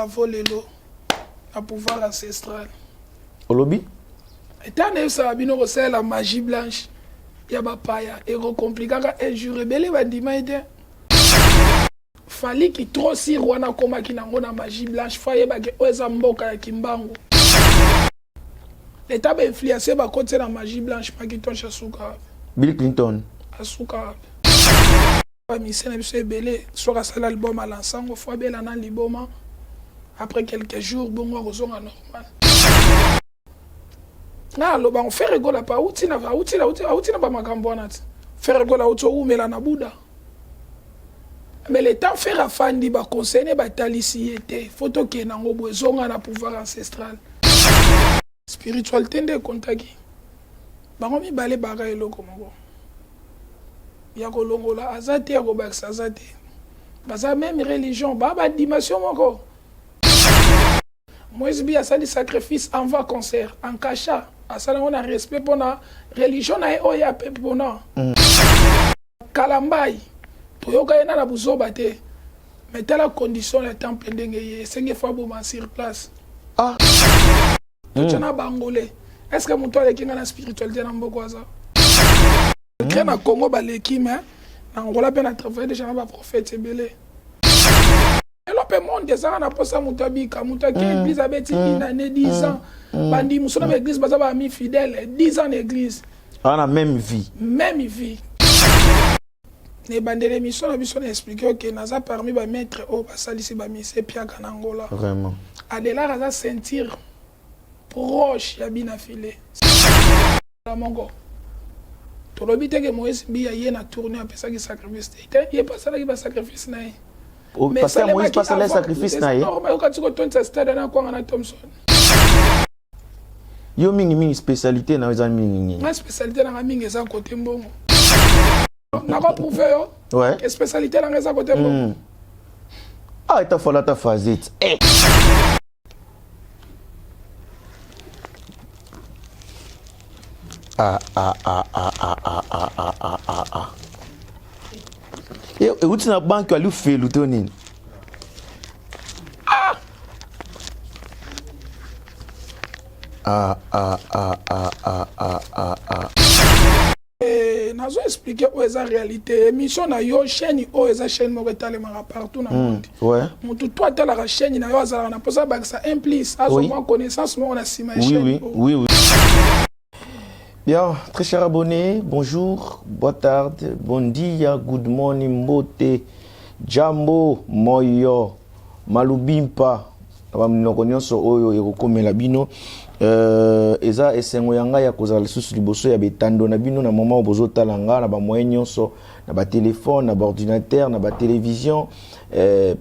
bravo lelo à pouvoir ancestral. Au lobby? Étant donné que c'est la magie blanche, il y a paya et compliqué et je rebelle bandima ide. Fallait qu'il trop si rwana koma ki nango na magie blanche faye ba ke oza mboka ya kimbangu. L'état ba influencer ba côté na magie blanche pa ki ton chasuka. Bill Clinton. Asuka. Ba misena biso ebele so ka sala album à l'ensemble fois bela na liboma. Après quelques jours bongo kozonga normal. Na lo ba on fait rigola pa uti na ba makambo na ti. Faire rigola uti o umela na buda. Mais le temps faire afandi ba conseiller ba talisi était photo ke na ngo bozonga na pouvoir ancestral. Spiritualité de contagi. Ba ngomi balé baga eloko moko. Ya ko longola azate ya ko baksa azate. Baza même religion ba dimension moko. Moïse bi asali sacrifice en va concert en cacha. Asala on a respect pour la religion na e oya pe pona. Kalambai. Toyoka yena na buzoba te. Mais telle la condition le temps pendenge ye 5 fois bon sur place. Ah. Tu na bangolé. Est-ce que mon toi les kinga na spiritualité na mboko za? Crée na Congo ba l'équipe hein. Na ngola pe na travail déjà na ba prophète belé. Et l'opé monde des ans na posa mutabika mutaki église abeti une année 10 ans. Bandi musona ba église baza ba mi fidèle 10 ans d'église. On a même vie. Même vie. Les bandes d'émission na biso na expliquer que naza parmi ba maître o ba salisi ba mise pia kanangola. Vraiment. Adela raza sentir proche ya bina filé. La mongo. To lobi te que Moïse bi ya yena tourner apesa ki sacrifice te. Il pas ça qui va sacrifice na ye. Parce que Moïse passe les sacrifices na ye. Non, mais quand tu retournes ce stade na kwa na Thompson. Yo mingi spécialité na za mingi. Ma spécialité na mingi eza côté mbongo. Na pas prouver yo. Ouais. Et spécialité na eza côté mbongo. Ah, ta fola ta fazit. Eh. Ah. Et où tu n'as banque à lui fait l'outonin. Ah. Nazo expliquer où est la réalité. Mission na yo chaîne o eza chaîne mo retalema partout na monde. Ouais. Mutu toi tala la chaîne na yo azala na posa ba ça implique azo moi connaissance moi on a sima chaîne. Oui. Bien, très chers abonnés, bonjour, bonne tarde, bon dia, good morning, mbote, jambo, moyo, malubimpa, abamnoko nyonso oyo ekokomela bino. Eza esengo yanga ya kozala lisusu liboso ya betando na bino na moment bozotala nga na ba moyen nyonso na ba téléphone na ba ordinateur na ba télévision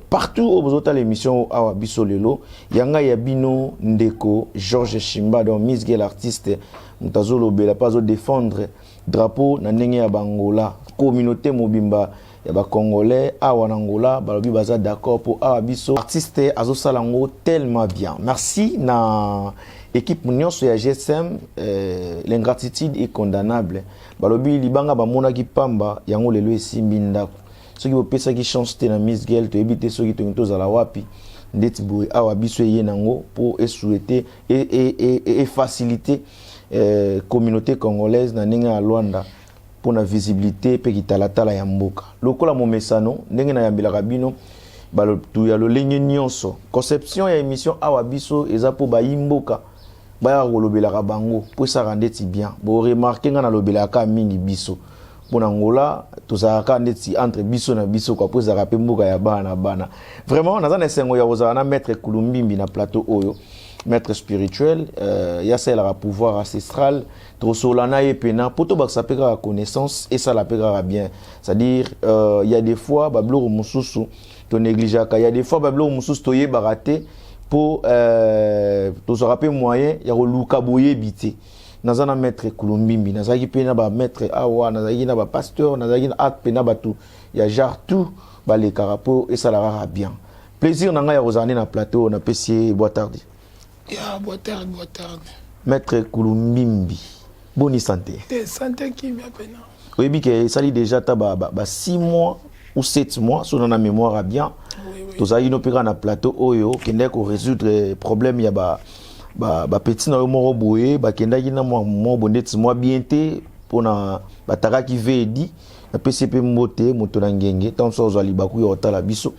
partout au bozotala l'émission awa biso lelo yanga ya bino ndeko Georges Chimba donc Miss Girl artiste mutazolo bela pas au défendre drapeau na ndenge ya bangola communauté mobimba ya ba congolais awa na Angola balobi baza d'accord pour awa biso artiste azosala ngo tellement bien merci na équipe nyonso ya GSM l'ingratitude est condamnable balobi libanga bamona ki pamba yango lelo esimbi ndako soki bopesa ki chance te na Miss Girl to ebite soki to za la wapi ndeti boy awa biso ye nango pour souhaiter et faciliter communauté congolaise na ndenge ya Luanda pour na visibilité pe kitalatala ya mboka lokola momesano ndenge na yambelaka bino balotu ya lolenge nyonso conception ya émission awa biso eza po bayimboka baya kolobelaka bango po esaka ndeti bien bo remarquer nga na lobelaka mingi biso pona ngola tozalaka ndeti entre biso na biso kwa po ezaka pe mboka ya bana bana vraiment naza na esengo ya kozala na maître Kulumbimbi na plateau oyo maître spirituel ya selaka pouvoir ancestral trosolana ye pena poto baksa pe kaka connaissance et ça la pe kaka bien c'est-à-dire il y a des fois babloko mususu to négligeaka il y a des fois babloko mususu to yebaka te pour tozala pe moyen ya koluka boyebite nazana maître Kulumbimbi nazaki pe na ba maître awa nazaki na ba pasteur nazaki na ak pe na batu ya genre tout les carapo et ça la bien plaisir nanga ya kozana na plateau na pesi boa tarde ya boa tarde maître Kulumbimbi bonne santé santé qui vient pena oui bi que ça dit déjà ta ba 6 mois ou 7 mois sur na mémoire bien tozali no peka na plateau oyo kende ko résoudre problème ya ba petit na yo moko boye bakendaki na mo bondeti mo bien te pona batakaki vedi na PCP mbote moto na ngenge tant so zali baku yo tala biso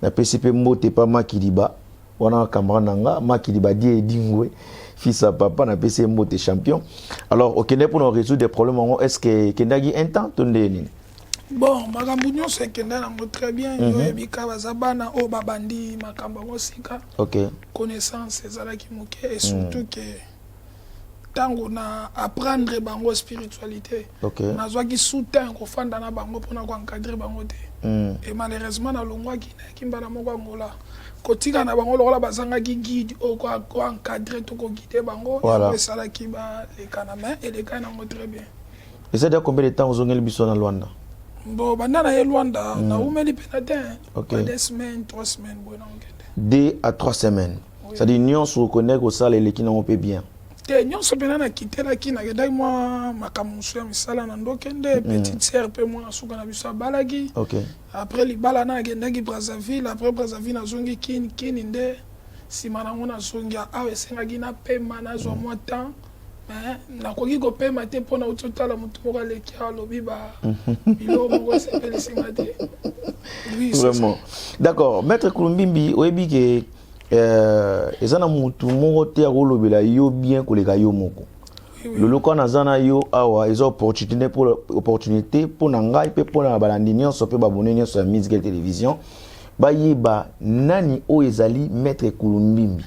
na PCP mbote pa makiliba wana camarade nanga makiliba die dingwe fils à papa na PCP mbote champion. Alors au Kenya pour résoudre des problèmes est-ce que kendagi un temps tonde nini? Bon, makambo nyonso ekenda nango très bien. Yo ebika bazabana o babandi makambo mosika. OK. Connaissance ezalaki moke et surtout que tango na apprendre bango spiritualité. OK. Nazwaki soutien ko fanda na bango pona ko encadrer bango te. Et malheureusement na longwaki na kimbala moko ngola. Kotika na bango lokola bazangaki guide o ko encadrer to ko guider bango voilà. Et salaki ba les kanama et les kanama très bien. Et ça de combien de temps vous avez biso na Luanda? Bon, banda na Luanda, na umeli penatin. OK. 2 semaines, 3 semaines, bon ngende. 2 à 3 semaines. Oui. Ça dit nous se reconnaît que ça les qui n'ont pas bien. Te nyonso pena na kitela kina gedai moi makamusu ya misala na ndokende petite sœur pe moi suka na biso balagi. OK. Après libala na gendaki Brazzaville, après Brazzaville na zongi kini nde simana ngona zongi awe sengaki na pema na zo moi temps. Mais nakoki ko pema te pona utotala mutu moko leki alobi ba bilo moko sepeli singate. Oui, vraiment. D'accord, maître Kulumbimbi oyebi ke ezana mutu moko te akolobela yo bien koleka yo moko. Lolo kana zana yo awa ezo opportunité pour ngai pe pour na balandi nyonso pe babone nyonso ya Mizgel télévision ba yeba nani o ezali maître Kulumbimbi.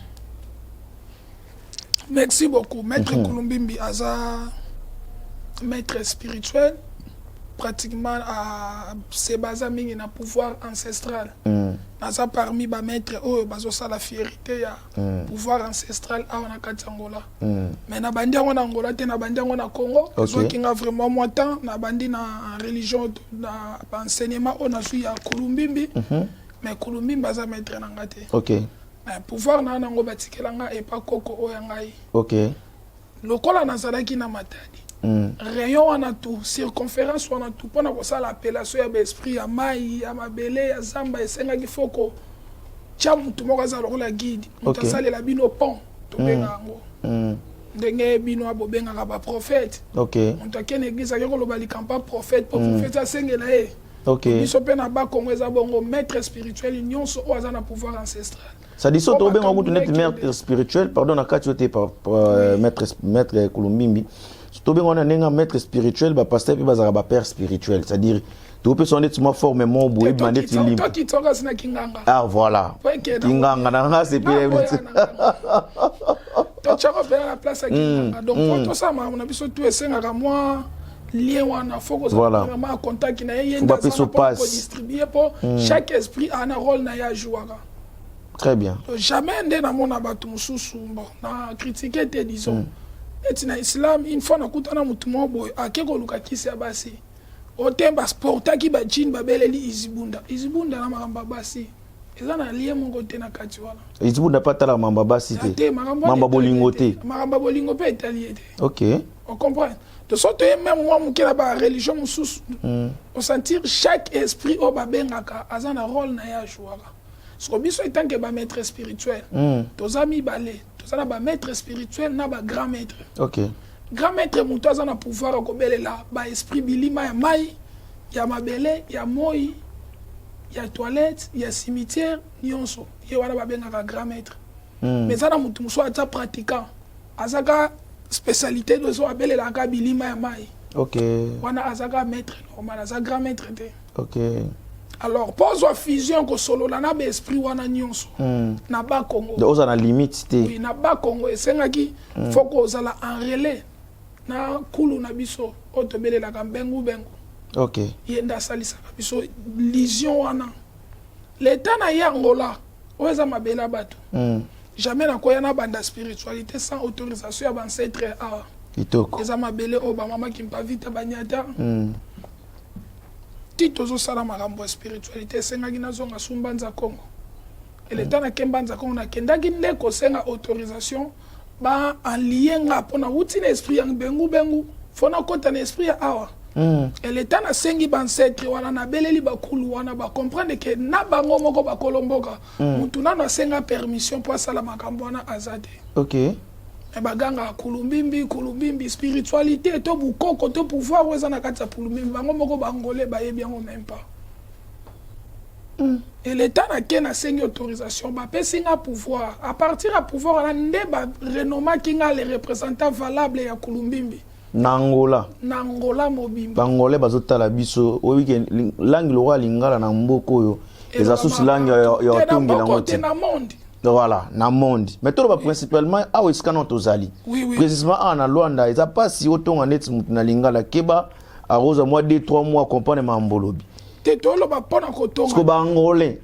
Merci beaucoup. Maître Kulumbimbi Aza, maître spirituel, pratiquement à ses bases amines na pouvoir ancestral. Aza parmi les maîtres, bazosa la fierté ya pouvoir ancestral à Onakati Angola. Mais na bandi en Angola, te na bandi en Congo, parce qu'il a vraiment moins temps, na bandi na religion, na enseignement, on a suivi à Kulumbimbi, mais Kulumbimbi Aza maître nangate. OK. Pouvoir na nango batikelanga et pas koko oyangai. OK. Lokola nazalaki na matadi. Rayon wana tout, circonférence wana tout pona ko sala appellation ya esprit ya mai ya mabele ya zamba esenga kifoko. Tia mutu moko za lokola guide. Mutu sala la bino pont to benga ngo. Ndenge bino abobenga ka ba prophète. OK. Mutu akene église akeko lo bali kampa prophète pour prophète asengela e. OK. Biso pe na ba Congo za bongo maître spirituel nyonso o azana pouvoir ancestral. Ça dit ça, tu as maître spirituel, pardon, à quatre par maître Kulumbimbi. Tu as un maître spirituel, pasteur, puis un père spirituel. C'est-à-dire, tu peux sonner ma forme, mon boué, manet, ah, voilà. Kinganga, c'est bien. Tu as la place à Kinganga. Donc, pour tout ça, on a besoin de tout essayer à moi. Lien wana faut que vraiment contact qui na yenda pour distribuer pour chaque esprit a un rôle na ya jouer. Très bien. Jamais ndé na mona batu mususu bon na critiquer te disons. Et na islam une fois na kutana mutu mo boy akeko luka kisi abasi. Otemba sporta ki ba jin babeleli izibunda na maramba basi. Eza na lien mongo te na kati wala. Izibunda pas la mamba basi te. Mamba bolingo te. Maramba bolingo pe italien te. OK. On comprend. De sorte même moi qui la ba religion mususu. On sentir chaque esprit o babengaka azana rôle na ya jouer. Ce que biso étant que ba maître spirituel, tos amis balé, tos ana ba maître spirituel na ba grand maître. OK. Grand maître muto azana pouvoir ko belela ba esprit bilima ya mai, ya mabele, ya moi, ya toilette, ya cimetière, nyonso. Ye wana ba benga grand maître. Mais ça na mutu muso ata pratiquant. Azaka spécialité de so abelela ka bilima ya mai. OK. Wana azaka maître normal, azaka grand maître te. OK. Alors, pose la fusion que solo la na esprit wana nyonso. Na ba Congo. Donc on a limite té. Oui, na ba Congo et sengaki faut que ozala en relais. Na kulu na biso otobele la kambengu bengu. OK. Yenda salisa biso lision wana. L'état na yangola oza mabela bato. Jamais na koya na banda spiritualité sans autorisation ya ancêtre a. Kitoko. Eza mabele o ba mama ki mpa vita banyata. Tozo sala makambo spiritualité sengaki nazonga sumbanza Congo. Et le temps na kembanza Congo na kendaki ndeko senga autorisation ba en lien nga pona uti na esprit yang bengu fona kota na esprit ya awa Et l'état na sengi bancetre wana na beleli bakulu wana ba comprendre que na bango moko ba kolomboka mutu na senga permission pour sala makambo wana azate. OK. E baganga kulumbimbi spiritualité to bukoko to pouvoir weza na kati ya kulumbimbi bango moko bangolais ba yebi yango même pas. Et l'état na kena sengi autorisation ba pesinga pouvoir à partir à pouvoir na nde ba renoma kinga les représentants valables ya kulumbimbi. Nangola mobimba bangolais bazotala biso oyike langue lora lingala na mboko yo eza susu langue ya tongi na ngoti na monde voilà na monde mais to ba principalement a eskana tozali précisément en Luanda eza pas si otonga net mutu na lingala keba a rosa mois 2-3 mois comprendre mambolobi te tolo ba pona ko tonga ko bangolais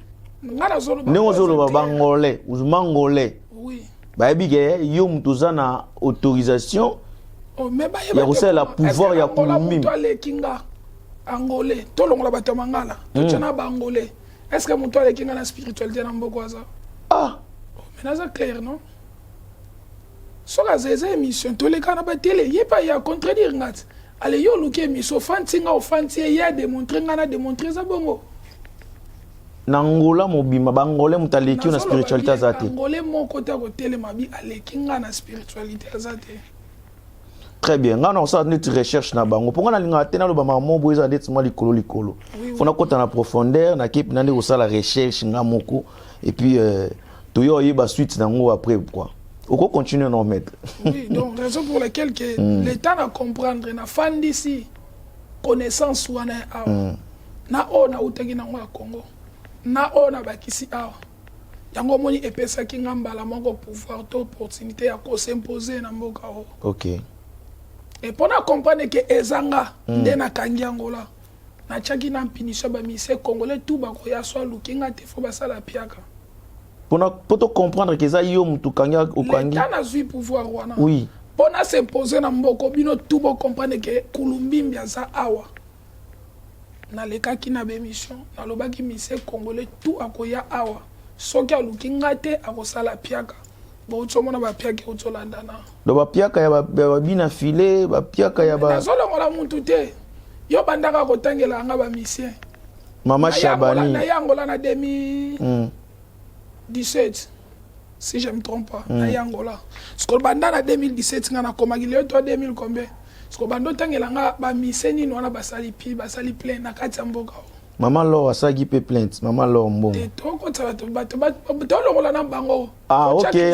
ngana zolo ba nezolo ba bangolais uzmangolais oui ba ebige yo mutu zana autorisation. Oh, mais bah, il y a aussi le pouvoir, il y a pour nous. Angolais, tout le monde va mangala. Tout le monde angolais. Est-ce que mon toile est kinga la spiritualité dans beaucoup ça? Ah. Mais c'est clair, non? Sur la zézé émission, tous les canaux télé, il y a pas y a contredire ngat. Allez yo luke émission, fantinga ou fantier, il y a démontré ngana démontré ça bongo. Nangola mobima bangolais mutaleki na spiritualité azate. Angolais mon côté à télé mabi allez kinga na spiritualité azate. Très bien. Ngana ça net recherche na bango. Pour ngana linga tena lo ba mamo boza net ma likolo. Fona kota na profondeur na kepi na ndeko sala recherche ngamoko et puis to yo yeba suite nango après quoi. Oko continuer non maître. Oui, donc raison pour laquelle que l'état na comprendre na fan d'ici connaissance wana na o na utagi na ngwa Congo. Na o na bakisi a. Yango moni epesa ki ngambala moko pouvoir to opportunité ya ko s'imposer na mboka o. OK. Et pour comprendre que ezanga ndena kangiangola na chaki na mpinisha ba mise congolais tout ba ko ya so lukinga te fo ba sala piaka pour comprendre que ça yo mutu kanga okangi l'état na zui pouvoir wana oui pour s'imposer na mboko bino tout bo comprendre que kulumbimbi aza awa na leka ki na be mission na lobaki mise congolais tout akoya awa soki alukinga te akosala piaka. Bon, tu sais, ba piaka au landana. Do ba piaka ya ba bina filé, ba piaka ya ba. Nazolo ngola muntu te. Yo bandaka ko tangela nga ba mission. Mama Chabani. Na yangola na 2017. Si je me trompe pas, na yangola. Sko banda na 2017 nga na komagile yo to 2000 combien. Sko bando tangela nga ba mission ni wana basali plein na kati ya mboka. Maman Laure asagi pe plainte, maman Laure mbongo. Et to ko tsa to longola na bango. Ah OK,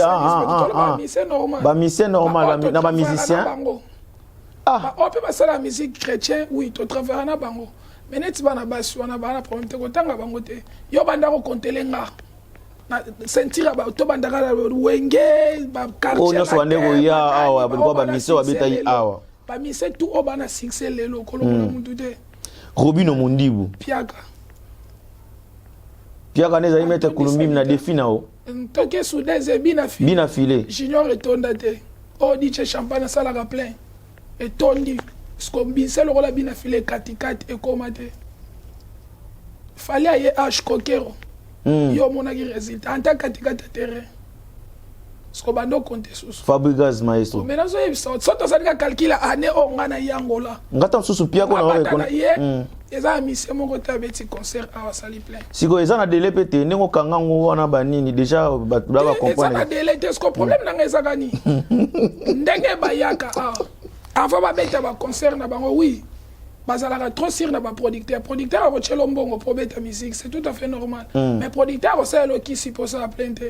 Ba mission normal na ba musicien. Ah, on peut passer la musique chrétienne, oui, to travailler na bango. Mais net bana basu wana bana problème te ko tanga bango te. Yo banda ko kontelenga. Na sentir ba to banda ka wenge ba quartier. Oh nyoso wande ko ya awa ba mission wabeta yi awa. Ba mission tout obana succès lelo ko longola muntu te. Robino Mundibu. Piaka neza imeta kulumbi na défi na o. Toke soudeze bina filé. Junior etonda te. O di che champagne sala ka plein. Et tondi skombi c'est le rôle bina filé katikati e komate. Fallait aye H kokero. Yo monaki résultat en tant katikati terrain. Skobando compter sous Fabregas maestro. Mais nazo yebisa soto sadika calcula année o ngana yangola. Ngata susu pia ko na rekona. Eza mission moko ta beti concert a sali plein. Siko eza na délai pété nengo kanga ngo wana banini déjà ba comprendre. Eza na délai te sko problème na ngeza gani. Ndenge bayaka avant ba beta ba concert na bango oui. Bazala trop sur na ba producteur a rochelo mbongo pour beta musique, c'est tout à fait normal. Mais producteur o sala qui suppose à plainte.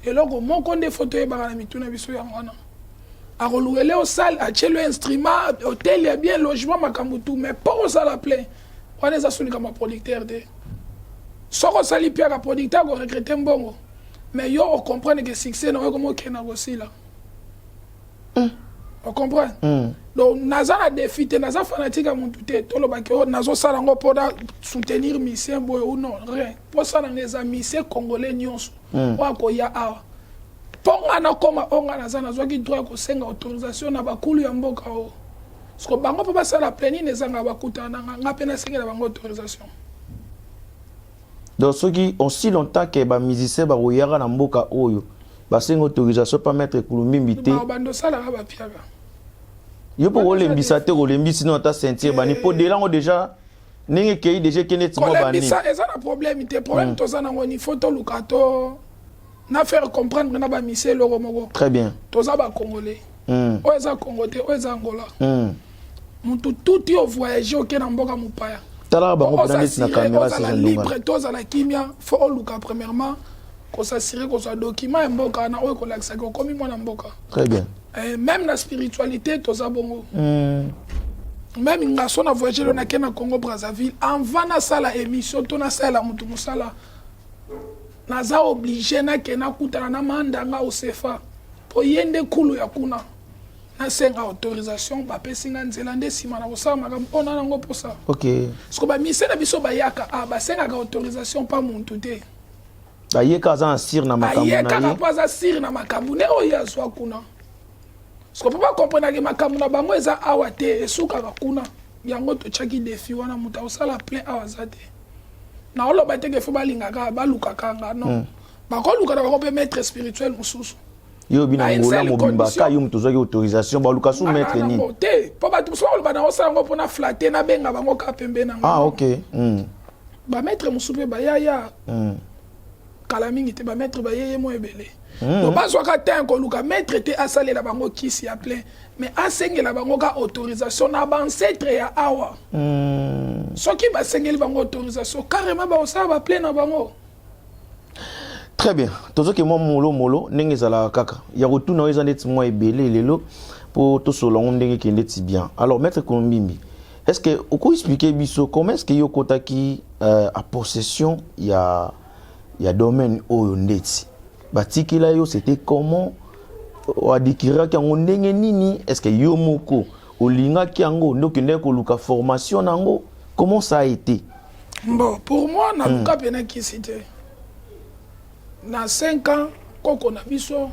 Et là, mon compte de photos est barré, mais tout n'a pas wana. A relouer au salle, a tché l'instrument, hôtel, il y a bien logement, ma kambutu, mais pas au salle à plein. On est à celui comme producteur de. Soit au salle, puis à producteur, on regrette un bon. Mais yo, on comprend que succès, non, comme on a aussi là. On comprend? Donc, naza na défi, naza fanatique à mon tout, tout le bac, nazo salango pour soutenir mission boy ou non, rien. Pour ça, les amis, c'est congolais nyonso. Wako ya awa. Ponga na koma onga naza nazo ki droit ko senga autorisation na bakulu ya mboka o. Parce que bango pa basala pleni nezanga bakuta na nga pena senga na bango autorisation. Donc ceux qui ont si longtemps que ba musicien ba royara na mboka oyo. Ba senga autorisation pas mettre kulumbi mbité. Ba bando sala ba piaga. Yo pour olembisa te olembisi no ta sentir bani po de lango déjà ninge kei déjà kene timo bani. Olembisa eza na problème te problème toza nango ni photo lukato na faire comprendre na ba misé loro moko. Très bien. Toza ba congolais. O eza Congote, o eza Angola. Mutu tout yo voyager au na mboka mupaya. Tala ba ko na na caméra c'est libre toza la kimia faut luka premièrement ko s'assurer ko soit document mboka na o ko lakisa ko komi mwana mboka. Très bien. Même la spiritualité toza bongo. Même ngaso na voyager na kena Congo Brazzaville avant na sala émission to na sala mutu musala naza obligé na kena kutana na mandanga au sefa po yende kulu ya kuna na senga autorisation ba pesinga nzela nde sima na kosala makambo mpona nango posa. OK. Parce ba mise na biso bayaka ba senga ka autorisation pa muntu te. Bayeka za sir na makambo na ye. Bayeka pa za sir na makambo ne o ya zwa kuna. Parce que papa comprendre que makambo na bango eza awa te esuka ka kuna. Yango to chaki défi wana muta osala plein awa zate. Na olo ba teke fo balinga ka ba luka kanga non. Ba ko luka na ba ko maître spirituel mususu. Yo bina ngola mobimba ka yo mutu zoki autorisation ba luka sou maître ni. Te po ba tu so ba na osala ngo pona flatter na benga bango ka pembe na. Ah OK. Ba maître mususu ba ya. Kala mingi te ba maître ba yeye mo ebele. Donc ba so ka ten ko luka maître te asale la bango kisi ya plein mais asenge la bango ka autorisation na ba ancêtre ya awa. Soki ba sengeli bango autorisation carrément ba osala ba plein na bango. Très bien. Tozo ke molo ndenge zala kaka. Ya retourna eza net mo ebele lelo pour to solongo ndenge ke ndeti bien. Alors maître Kolombimbi, est-ce que vous pouvez expliquer biso comment est-ce que yo kotaki à possession ya domaine oyo ndeti? Batikila yo c'était comment adikira kango ndenge nini? Est-ce que yo moko olinga kango ndokende ko luka formation nango? Comment ça a été? Bon, pour moi na luka pena ki cité. Na 5 ans koko na biso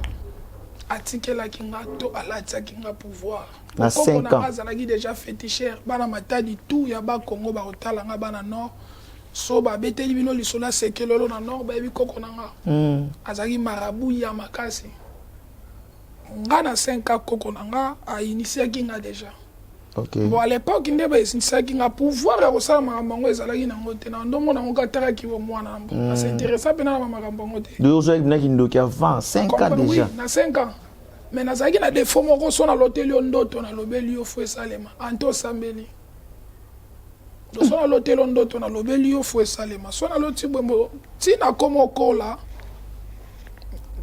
atikela kinga to alatia kinga pouvoir. Na 5 ans azalaki déjà féticheur bana matadi tout ya ba Congo ba otala nga bana nord. So ba beteli bino lisola sekelolo na nord ba yebi koko nanga. Azaki marabout ya makasi. Nga na 5 ans koko nanga a initié kinga déjà. OK. Bon à l'époque ndé ba initié kinga pouvoir ya kosala makambo ezalaki nango te na ndomo nango katara ki wo mwana nambo. Ça intéressant pena na makambo ngote. Deux jours na kindoki avant 5 ans déjà. Oui, na 5 ans. Mais nazaki na défaut moko so na l'hôtel ndoto na lobeli yo fo esalema. Anto sambeli. So na l'hôtel ndoto na lobeli yo fo esalema. So na loti bwembo ti na komo kola.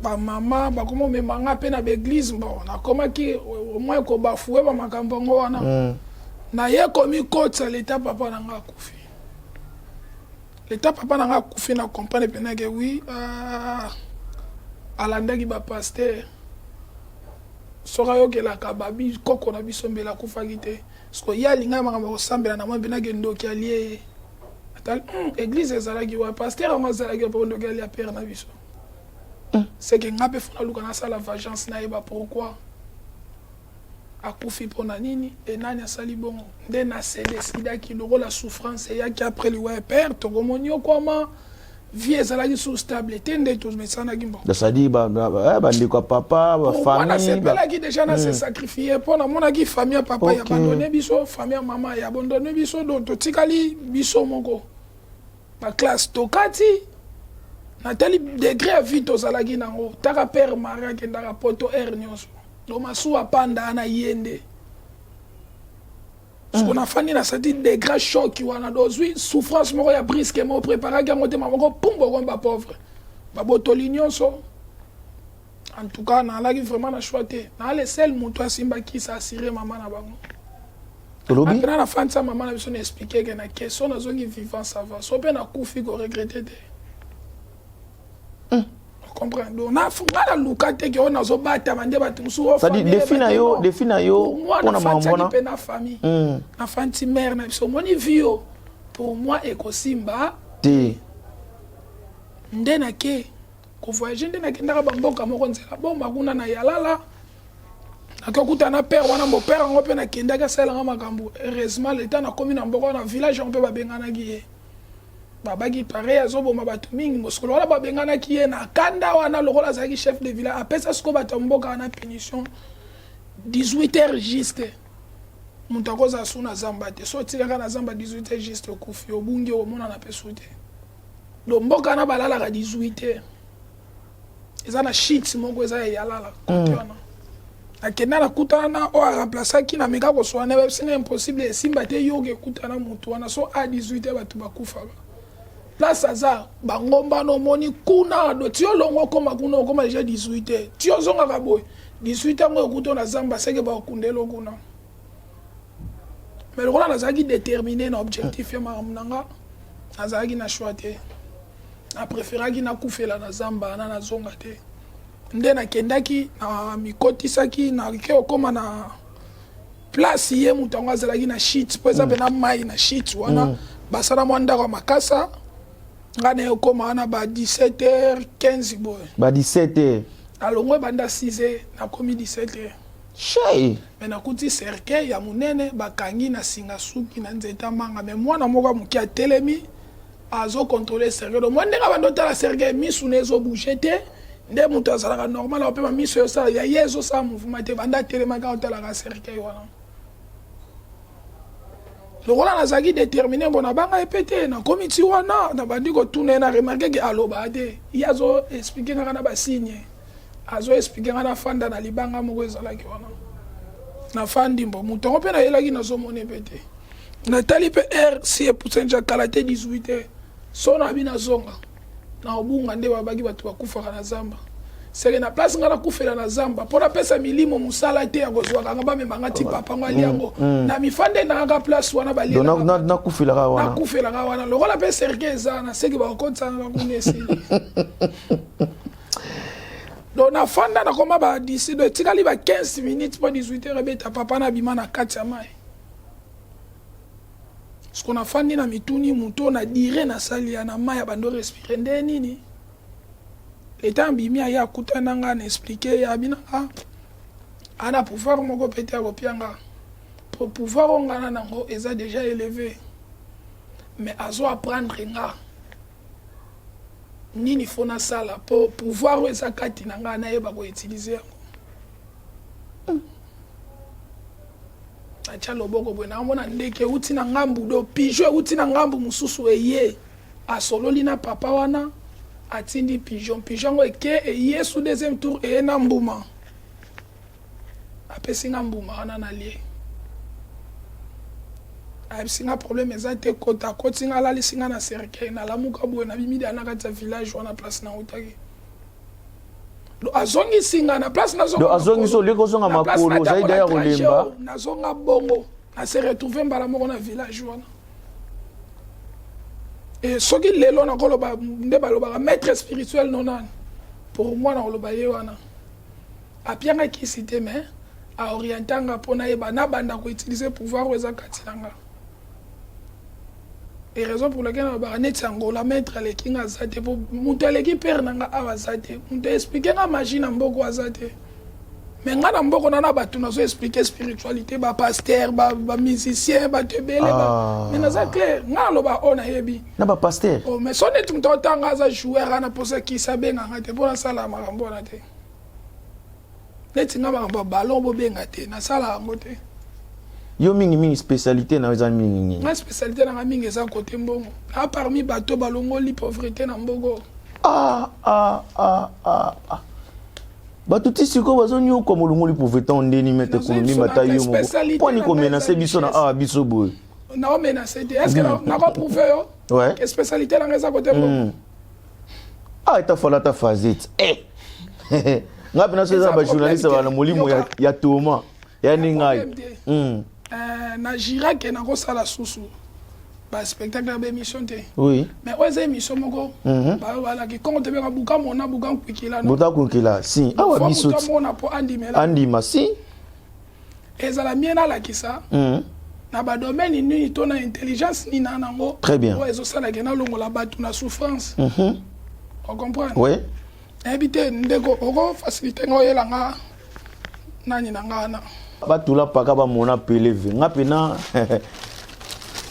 Ba mama ba komo me manga pe na l'église bon na koma ki au moins ko bafoué ba makambo ngo wana. Na ye komi kotsa l'état papa na nga kufi. L'état papa na nga kufi na comprendre pena que oui alandaki ba pasteur. Soka yo ke la kababi koko na biso mbela kufaki te. Parce que ya linga makambo osambela na mwa pena ke ndoki alié. Atal église ezalaki wa pasteur nga ezalaki pa ndoki ali a père na biso. C'est que ngape fona luka na sala vengeance na yeba pourquoi akufi pona nini et nani asali bongo nde na décida ki loko la souffrance ya ki après le ouais père to gomonio comment vie ezalaki sous stable tende tous mais sana kimbo ça dit ba ndiko papa ba famille ba qui déjà na se sacrifier pona mona ki famille papa ya abandonné biso famille maman ya abandonné biso donc to tikali biso moko ba classe tokati Nathalie degré à vie tozalaki nango taka père Maria ke ndaka poto nyonso do masuwa panda na yende ce qu'on a fani na sati degré choc wana dozwi souffrance moko ya brisque mo préparer ka moté mako pumbo ko ba pauvre ba botoli nyonso en tout cas na laki vraiment na choité na le seul muto asimba ki sa assurer maman na bango Tolobi après na fin de sa maman na biso na expliquer que na question na zongi vivant ça va so pe na kufi ko regretter te comprendre na funga luka te ke ona zo bata bande batumsu ça dit défi na yo pona mambona pe na famille na fanti mère na biso moni vio pour moi ekosimba te nde na ke ko voyager nde na kendaka bamboka moko nzela bomba kuna na yalala akakuta na père wana mo père ngo pe na kendaka sala nga makambo heureusement l'état na komi na mboko na village on pe babengana ki babaki pareil azoboma bato mingi mosolo wala babengana ki ye na kanda wana lokola azalaki chef de village apesa siko bato mboka wana punition 18h juste moto akoza su na zamba te so otikaka na zamba 18 juste okufi obungi omona na pesu te do mboka na balalaka 18 eza na shit moko eza ya yalala kote wana akenda na kutana na oyo aremplaçaki na meka koswana esinga impossible esimba te yoke ekutana motu wana so a 18 bato bakufaka place aza bangomba nomoni kuna do ti olongo okoma kuna okoma deja 18 ti ozongaka boye 18 yango ekuta na zamba seke bakundelo kuna mais lokola nazalaki déterminé na objectif ya makambo nanga nazalaki na choix te napréféraki nakufela na zamba wana nazonga te nde nakendaki na mikotisaki nake okoma na place ye moto yango azalaki na shit mpo eza mpena mai na shit wana basala mwa ndako ya makasa nga na ekoma wana ba 17h15 boye ba 17h alongwe banda 6h nakomi 17h Chay. Mais nakuti cercueil ya munene bakangi na singa suki na nzeta manga mais mwana moko muki a telemi azo contrôler cercueil do mwande ka bando tala cercueil misu nezo bouger te nde mutu azalaka normal ape ma misu yo sa ya yezo sa mouvement te banda telema ka otala ka cercueil wana lokola nazaki déterminé bona banga epete na komiti wana na bandi ko tourner na remarquer que aloba te yazo expliquer na ba signe azo expliquer na fanda na libanga moko ezalaki wana na fandi mbo mutu ngo pe na yelaki nazomona epete natali pe r si epusenja kala te 18 so na bina zonga na obunga nde babaki bato bakufaka na zamba seke na place nga nakufela na zamba mpo napesa milimo mosala te ya kozwaka nga bamemanga ti papa ngo ali yango na mifande nanga place wana nakufelaka wana lokola mpe cercueil eza na seke bakotisanga kuna esili donc na fanda na koma ba d'ici de tikali ba 15 minutes pour 18h ebeta papa na bima na kati ya mai ce qu'on a fandi na mituni muto na dire na salia na mai ya bando respirer nde nini etant bimi ya kutana nga na expliquer ya bina ana pouvoir moko pete ko pianga pour pouvoir ngana nango eza déjà élevé mais azo apprendre nga nini fona sala pour pouvoir eza kati na nga na yeba ko utiliser yango acha loboko bwe na mona ndeke uti na ngambu do pigeon uti na ngambu mususu eye asololi na papa wana atindi pigeon ngo eke eye sous deuxième tour eye na mbuma apesi nga mbuma wana na lie singa problème eza te kota kotinga lali singa na cercueil na lamuka boye na bimidi ana kati ya village wana place na utaki do azongi singa na place na do azongi so leko zonga makolo zaidi ya kolemba na zonga bongo na se retrouver mbala moko na village wana et soki lelo na koloba nde baloba maître spirituel nonani pour moi na koloba ye wana apianga kisite mais a orientanga pona yeba na banda ko utiliser pouvoir weza kati nanga. Et raison pour laquelle on va netsango la mettre les kinga zate pour mutale ki père nanga awazate on expliquer na magie na mboko azate mais nga na mboko na batu na zo expliquer spiritualité ba pasteur ba musicien ba tebele ba mais na za clair nga lo ba ona yebi na ba pasteur oh mais sonne tout temps tanga za joueur ana posa ki sabenga ngate pour sala makambo na te netinga makambo ballon bo benga te na sala ngote yo mingi spécialité na eza mingi na spécialité na mingi eza côté mbongo a parmi bato balongoli pauvreté na mbongo bato ti siko bazoni ko molongoli pauvreté ndeni mete ko ni matayo mo poni ko menacer biso na biso boy na o menacer est-ce que na ko prouver yo ouais que spécialité na eza côté mbongo ita fala ta fazit ngapi na seza ba journaliste bana molimo ya Thomas ya ningai na Jirac na ko sala susu ba spectacle ba émission te oui mais oza émission moko ba wala ki kongo te ba buka mona buka kwikila no buka kwikila si awa biso mona po andimela andima si ezala miena la kisa na ba domaine ni to na intelligence ni na nango très bien o ezo sala gena longo la batu na souffrance on comprend oui ebite ndeko oko facilité ngo yelanga nani nangana batula paka ba mona peleve nga pena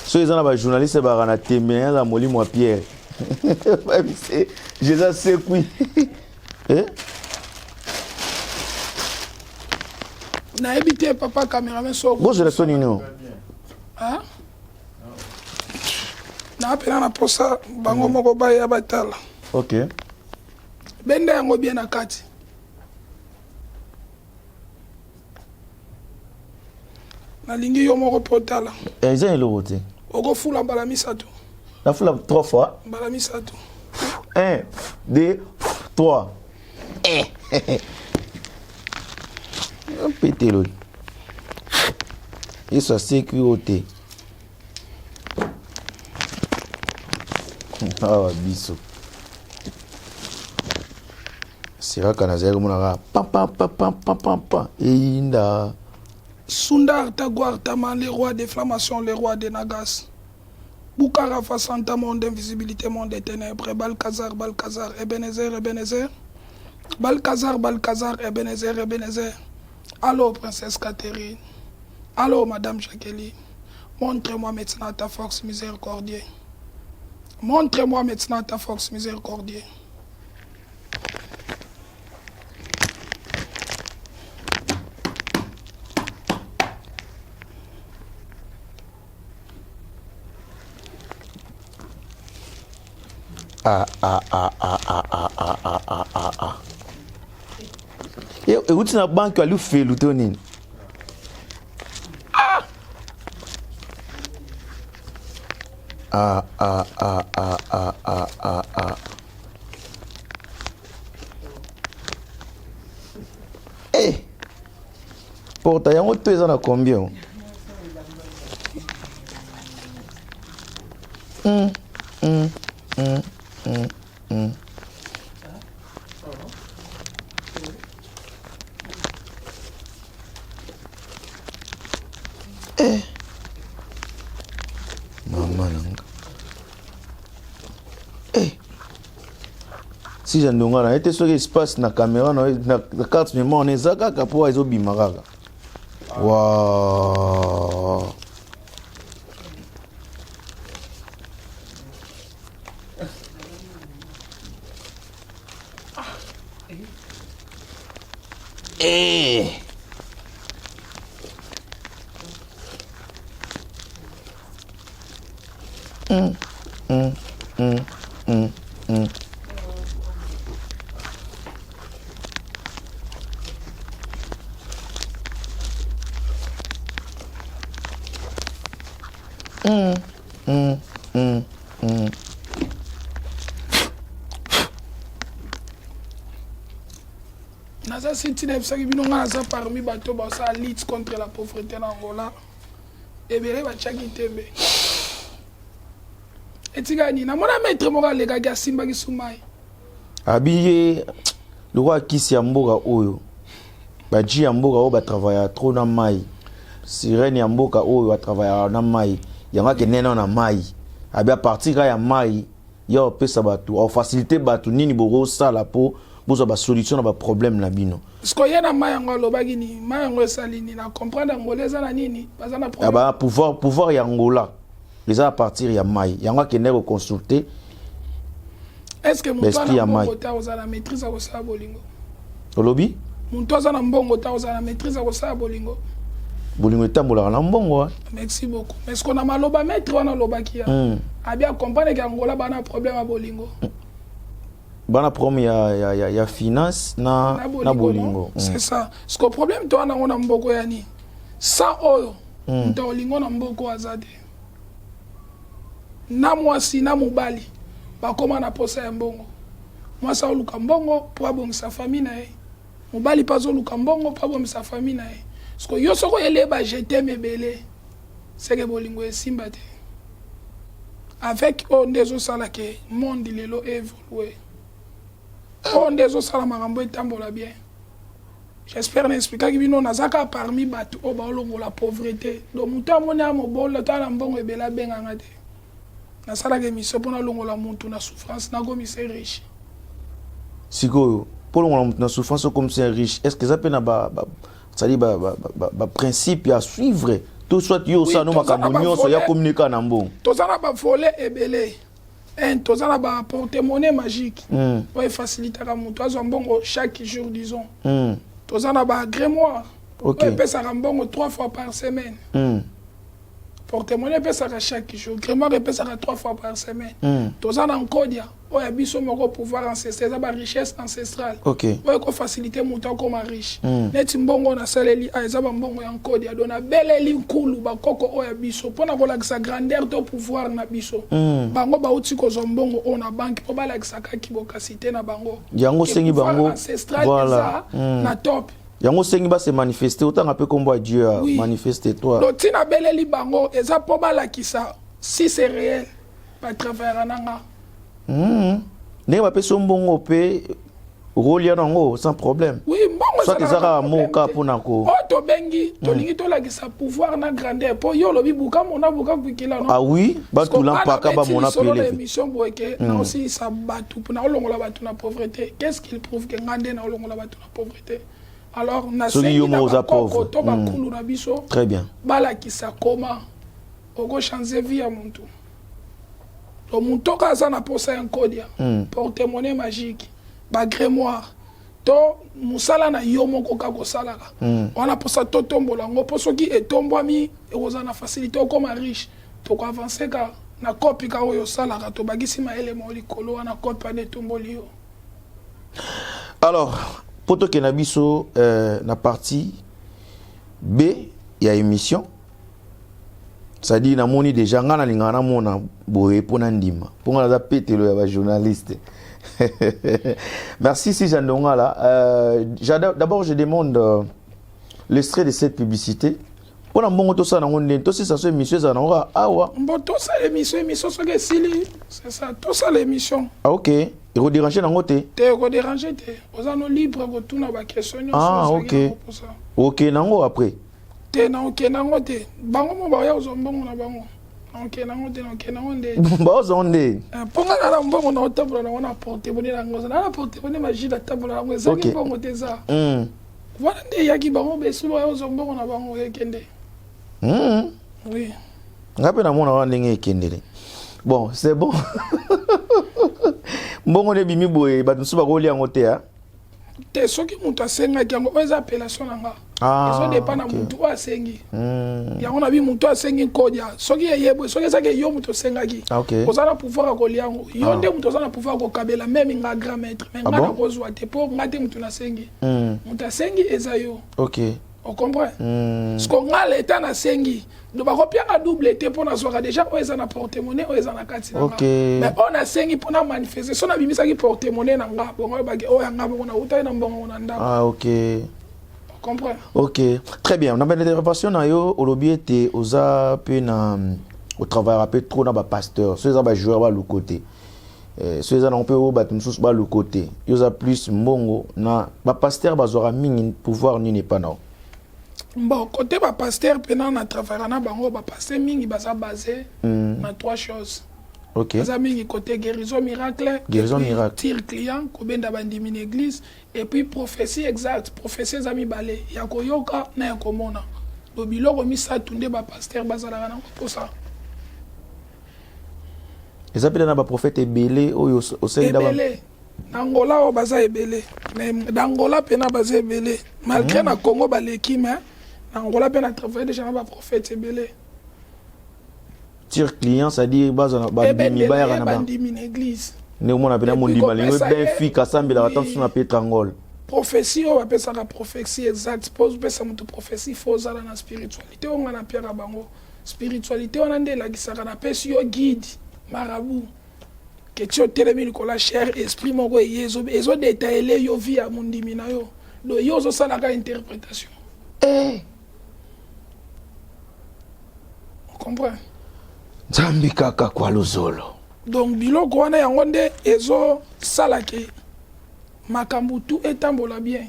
so ezana ba journaliste ba kana tembe ya molimo wa Pierre je sais quoi Na habité papa caméraman so. Bon, je le sonne non. Hein? Na appela na posa bango moko ba ya batala. OK. Bende yango bien na kati. Na lingi yo moko potala. Ils ont le voté. Oko fula mbala misato. La foule 3 fois. Mbala misato. 1 2 3. Pété l'autre. Et sa sécurité. Ah, biso. C'est vrai qu'on a zéro mon pa. Inda. Sundar Tagwar Taman, les rois des flammations, les rois des Nagas. Boukara Fassanta, monde d'invisibilité, monde des ténèbres. Balkazar, Ebenezer, Ebenezer. Balkazar, Ebenezer. Allô, princesse Catherine. Allô, madame Jacqueline. Montre-moi maintenant ta force miséricordieux. Montre-moi maintenant ta force miséricordieux. Et où tu n'as pas banque à lui faire le tonin. Eh, porte, il y a un peu de combien? Maman nanga. Si j'andonga na été sur espace na caméra na carte mémoire on ezaka kapo ezo bimaka. Waouh. Naza sentinelle saki bino nga naza parmi bato ba sa lutte contre la pauvreté en Angola. Ebele ba chaki tembe. Etika ni na mona maître moko lega ga simba ki sumai. Habillé le roi kisi ya mboka oyo. Ba ji ya mboka oyo ba travailler trop na mai. Sirène ya mboka oyo ba travailler na mai. Yanga ke nena na mai. Abi a partir ya mai ya pesa bato au faciliter bato nini bogo sala po bozo ba solution na ba problème na bino. Parce que yena mai yango lobaki ni mai yango salini na comprendre angolais na nini baza na problème. Aba pouvoir ya Angola. Les à partir ya mai. Yanga ke ne reconsulter. Est-ce que mon toit na mbongo ta oza na maîtrise ko sa bolingo? Olobi? Mon toit na mbongo ta oza na maîtrise ko sa bolingo. Bolingo tambola na mbongo. Merci beaucoup. Mais ce qu'on a maloba maître wana lobaki ya. A bien comprendre que Angola bana problème à bolingo. Bana problème ya finance na bolingo. C'est ça. Ce que problème toi na ngona mboko yani. Sa oyo. Ntolingo na mboko azade. Na mwasi na mobali bakoma na posa ya mbongo. Mwasi oluka mbongo po abongisa famille na ye. Mobali pa zoluka mbongo po abongisa famille na ye. Parce que yo soko eleba jeter mebele. C'est que bolingo esimba te. Avec on des sala ke monde lelo évoluer. On des sala makambo etambola bien. J'espère n'expliquer que bino nazaka parmi batu o ba olongo la pauvreté. Donc muta mona mo bolo ta mbongo ebela benga ngate. Na sala ke miso pona longo la muntu na souffrance na gomi c'est riche. Siko pour longo na souffrance comme c'est riche. Est-ce que ça peut na ça dit principe à suivre tout soit yo ça no makambo nyonso ya communiquer na mbongo. Tozana ba voler ebele. Tozana ba porte-monnaie magique. Ouais faciliter ka muntu azo mbongo chaque jour disons. Tozana ba grimoire Ok. oyo epesaka mbongo 3 fois par semaine. Porte-monnaie epesaka chaque jour. Grimoire epesaka 3 fois par semaine. Toza na nkodia oyo biso moko pouvoir ancestral eza ba richesse ancestrale. Ok. Oyo ko faciliter moto akoma riche. Neti mbongo na saleli eza ba mbongo ya nkodia dona beleli nkulu bakoko oyo biso pona kolakisa grandeur to pouvoir na biso. Bango bauti kozwa mbongo oyo na banque po balakisaka kibokasite na bango. Yango sengi bango. Voilà. Na top. Yango sengi ba se manifester autant un peu comme bois Dieu a manifesté toi. Lotina beleli bango eza po balakisa si c'est réel ba travailler nanga. Ne ba pe sombongo pe rôle ya nango sans problème. Oui, mbongo soit ezaka moka pona ko. Oh to bengi to lingi to lakisa pouvoir na grandeur po yo lobi buka mona buka kwikila no. Ah oui, ba tout l'ampaka ba mona pele. Émission boeke na aussi ça batu na olongola batu na pauvreté. Qu'est-ce qu'il prouve que ngande na olongola batu na pauvreté? Alors, na sengi na bakoko to bakulu na biso. Très bien. Bala kisa koma. Oko changer vie ya muntu. To muntu kaza na posa ya nkodia. Porte-monnaie magique. Ba grimoire. To musala na yo moko ka kosalaka. Wana posa to tombola ngo poso ki etombwami ekoza na facilité okoma riche. To ko avancer ka na kopi ka oyo salaka to bagisi ma élément likolo wana kopi na tomboli yo. Alors, poto ke na biso na partie B ya émission ça dit na moni déjà ngana lingana mona boye pona ndima ponga za petelo ya ba journaliste. Merci si Jandonga là. D'abord je demande l'extrait de cette publicité. Pona mbongo to ça na ngonde to si ça so émission za na ora awa. Mboto ça émission so ke sili c'est ça to ça l'émission. Ah OK. Et redéranger na ngote. Te redéranger te. Ozano libre ko tuna ba question nyonso. Ah OK. OK nango après. Te na OK nango te. Bango mo ba ya ozombongo na bango. OK nango te na OK nango nde. Ba ozonde. Ponga na mbongo na otabula na wana porter bonne na ngoza. Na porter bonne magie la tabula na ngoza. OK. Mbongo te za. Voilà nde yaki bango besu ba ya ozombongo na bango ekende. Oui. Ngape na mona wana ndenge ekendele. Bon, c'est bon. Mbongo ne bimi boye batunsu ba kolia ngote ya. Te soki mutu asengaki yango oyo eza appellation na nga. Ezo dépend na mutu oyo asengi. Yango na bi mutu asengi kodia. Soki yeyebwe, soki ezaki yo mutu asengaki. Oza na pouvoir ya kolia yango. Yo nde mutu oza na pouvoir ya kokabela même nga grand maître. Mais nga na kozwa te po nga te mutu nasengi. Mutu asengi eza yo. OK. On comprend? Parce qu'on a l'état na sengi. Nous va copier un double té pour na soirée déjà on est en porte-monnaie on est en carte. Mais on a sengi pour na manifester. Si on a mis ça qui porte-monnaie na nga bon on va oh nga on a uta na bon on a nda. Ah OK. On comprend? OK. Très bien. On a une intervention na yo au lobby était oza pe na au travail rappelé trop na ba pasteur. Ceux ba joueur ba le côté. Ceux on peut ba tumsus ba le côté. Yoza plus mbongo na ba pasteur ba zora mingi pouvoir ni n'est pas non. Bon, côté ba pasteur pendant na travail na bango ba pasteur mingi baza basé na 3 choses. OK. Baza mingi côté guérison miracle, tir client ko benda bandimi na église et puis prophétie exacte, prophétie zami balé ya koyoka na ya komona. Do biloko misa tunde ba pasteur bazala na pour ça. Les appels na ba prophète ebelé oyo au sein d'aba. Angola o baza ebelé. Mais d'Angola pena baza ebelé. Malgré na Congo baleki mais Angola pena travailler déjà na prophète ebelé. Tir client ça dit baza ba bimi ba ya na ba. Bandimi na église. Ne mona pena mondi balingo ben fi kasambela batansu na Petrangol. Prophétie on appelle ça la prophétie exacte. Pose pesa mutu prophétie fausse ala na spiritualité on na pierre bango. Spiritualité on ande la gisaka na pesi yo guide marabout. Que tu telemi la chair esprit moko yezo ezo détailler yo vie à mondimi na yo do yo zo sala ka interprétation on comprend Zambi kaka kwa lozolo donc biloko wana yango nde ezo sala ke makambu tu etambola bien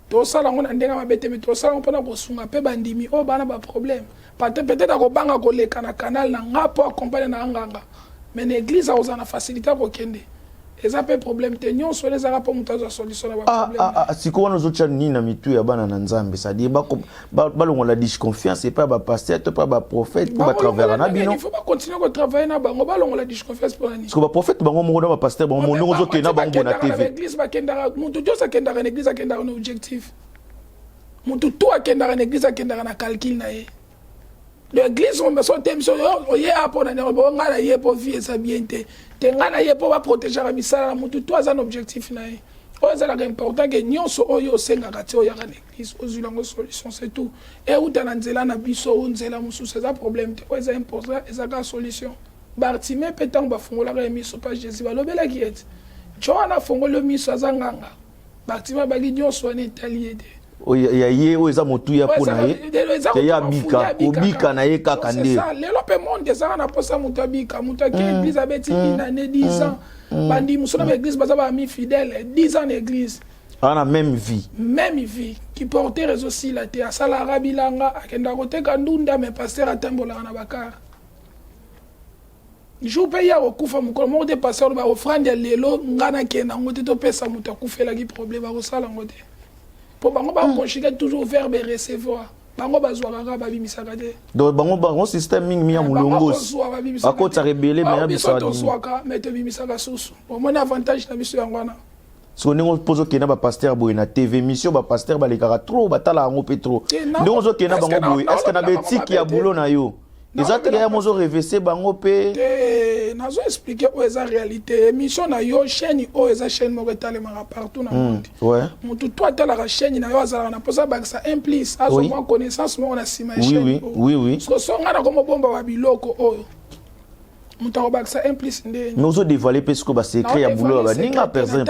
to sala ngona ndenga mabete mais to sala mpona ko sunga pe bandimi o bana ba problème peut-être ko banga ko leka na canal na ngapo accompagner na nganga. Mais l'église a osé la facilité pour kende. Et ça peut problème tenir sur les arabes pour monter la solution à problème. Si quoi nous autres ni na mitu ya bana na nzambe ça dit ba on la dit confiance c'est pas ba pasteur pas ba prophète pour ba travailler na bino. Il faut pas continuer à travailler na bango ba on la dit confiance pour nani. Parce que ba prophète bango mo na ba pasteur bango mo autres na bango na TV. L'église ba kenda muntu to sa kenda na église kenda un objectif. Mutu tout akendaka na église akendaka na calcul na ye. L'église on me son thème sur oye apona na bo ngala ye po vie sa bien te. Te ngala ye po ba protéger la misala mutu tout a un objectif na ye. Oza la important que nyonso oyo senga kati oya na église ozulango solution c'est tout. Et uta na nzela na biso nzela musu c'est un problème te. Oza important ezaka solution. Bartime petang ba fongola ka miso pa Jésus ba lobela ki et. Joana fongolo miso azanganga. Bartime ba gi nyonso na Italie de. Ya ye o eza motu ya pona ye. Te ya bika, obika na ye kaka nde. C'est ça, lelo pe monde ça na posa mutu abika, mutu ki église abeti une année 10 ans. Bandi musona ba église baza ba mi fidèle 10 ans d'église. On a même vie. Même vie qui portait réseau si la te asala rabilanga akenda koteka ndunda mais pasteur atambola na bakar. Jou pe ya okufa mukolo mo de pasteur ba offrande lelo ngana kena ngote to pesa mutu akufela ki problème ba kosala ngote. Pour bango ba conjuguer toujours verbe recevoir. Bango bazwaka ba bimisaka te. Donc bango système mingi ya mulongos. Akota rebelle mais ya bisaka. Bazwaka mais te bimisaka susu. Au moins avantage na biso yangwana. So ningo pozo kena ba pasteur boy na TV mission ba pasteur ba lekaka trop batala ngo petro. Ndongo zo kena bango boy. Est-ce que na betiki ya boulot na yo? Exactement ya mozo reverser bango pe. Nazo expliquer où est la réalité. Mission na yo chaîne o eza chaîne mo retale mara partout na monde. Ouais. Mutu toi tala la chaîne na yo azala na posa ba ça implique à son connaissance mo na sima chaîne. Oui. Parce que songa na comme bomba wa biloko oyo. Mutu ba ça implique ndé. Mais ozo dévoiler parce que ba secret ya boulot ba ninga personne.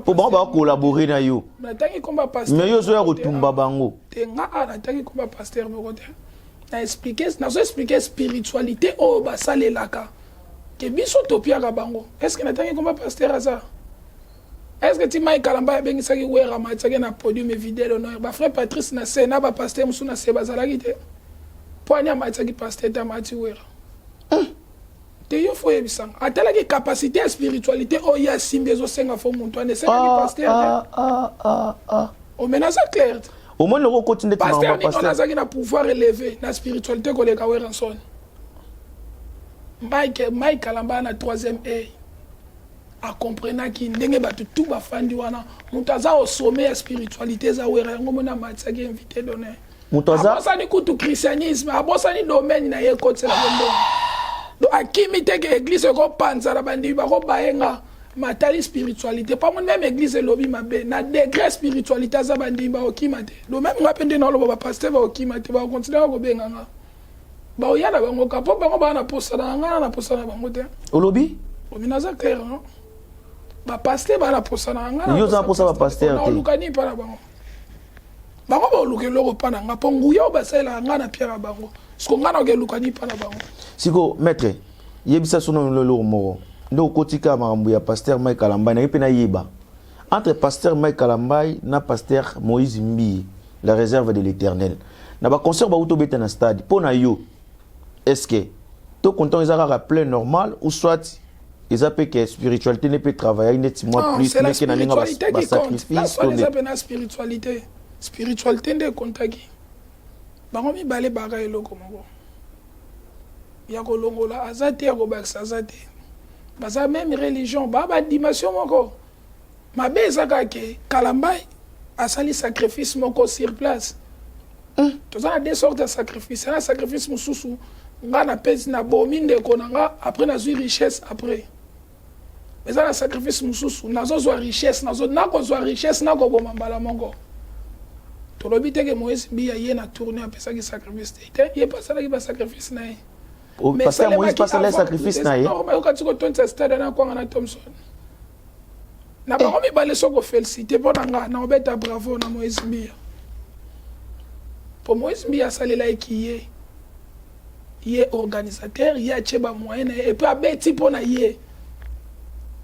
Pour bango ba collaborer na yo. Na tangi combat pasteur. Mais yo zo ya kotumba bango. Tenga na tangi combat pasteur mo kote. Na expliquer spiritualité o ba salelaka. Que biso topia ka bango. Est-ce que natangi komba pasteur aza? Est-ce que ti mai kalamba bengi saki wera ma tsake na podium vidéo no ba frère Patrice na sena ba pasteur musu na se bazala kite. Poanya ma tsaki pasteur ta mati wera. Te yo fo yebisanga. Atala ki capacité spiritualité o ya simbezo senga fo muntu ane senga ki pasteur. O menace clair. Au moins le continue de pasteur on a zaki na pouvoir élevé na spiritualité ko le ka wera son. Mike Kalamba na 3e œil a comprendre ki ndenge batu tout ba fandi wana mutaza au sommet ya spiritualité za wera ngo mona matsa ki invité donner mutaza abosa ni kutu christianisme abosa ni domaine na ye kotsela bombo do akimi te ke église ko panza la bandi ba ko baenga matali spiritualité pas mon même église lobi mabe na degré spiritualité za bandi ba okimate do même ngapende na lo ba pasteur ba okimate ba continuer ko benganga ba oyana bango kapo bango ba na posana ngana na posana bango te olobi ominaza clair non ba pasteur ba na posana ngana yo za posa ba pasteur te olukani pa na bango bango ba olukelo ko pa na ngapo nguyo ba sela ngana pia na bango sko ngana ke lukani pa na bango siko maître yebisa sono lelo moko ndo kotika makambo ya pasteur Mike Kalambai na yepe na yeba entre pasteur Mike Kalambai na pasteur Moïse Mbi la réserve de l'Éternel na ba concert ba uto beta na stade pona yo est-ce que tout content ils ont plein normal ou soit ils appellent que spiritualité ne peut travailler net mois plus mais que na ninga ba sacrifice comme ça spiritualité spiritualité de contagi bango mi balé baga eloko moko ya ko longola azate ya ko baksa azate baza même religion ba dimension moko mabe ezaka ke Kalambai asali sacrifice moko sur place tous on a des sortes de sacrifices un sacrifice mususu nga na pesi na bomi ndeko nanga après na zui richesse après mais ça un sacrifice mususu nazo zwa richesse nazo nako zwa richesse nako boma mbala mongo to lobi te ke Moïse Mbi ye na tourner apesa ki sacrifice te ye pasala ki ba sacrifice na ye parce que Moïse pasala sacrifice na ye normal ka tsiko tonta stade na kwanga na Thompson na ba komi ba leso ko féliciter pour nga na obeta bravo na Moïse Mbi pour Moïse Mbi asalela ki ye organisateur ye cheba moyen et puis abeti pona ye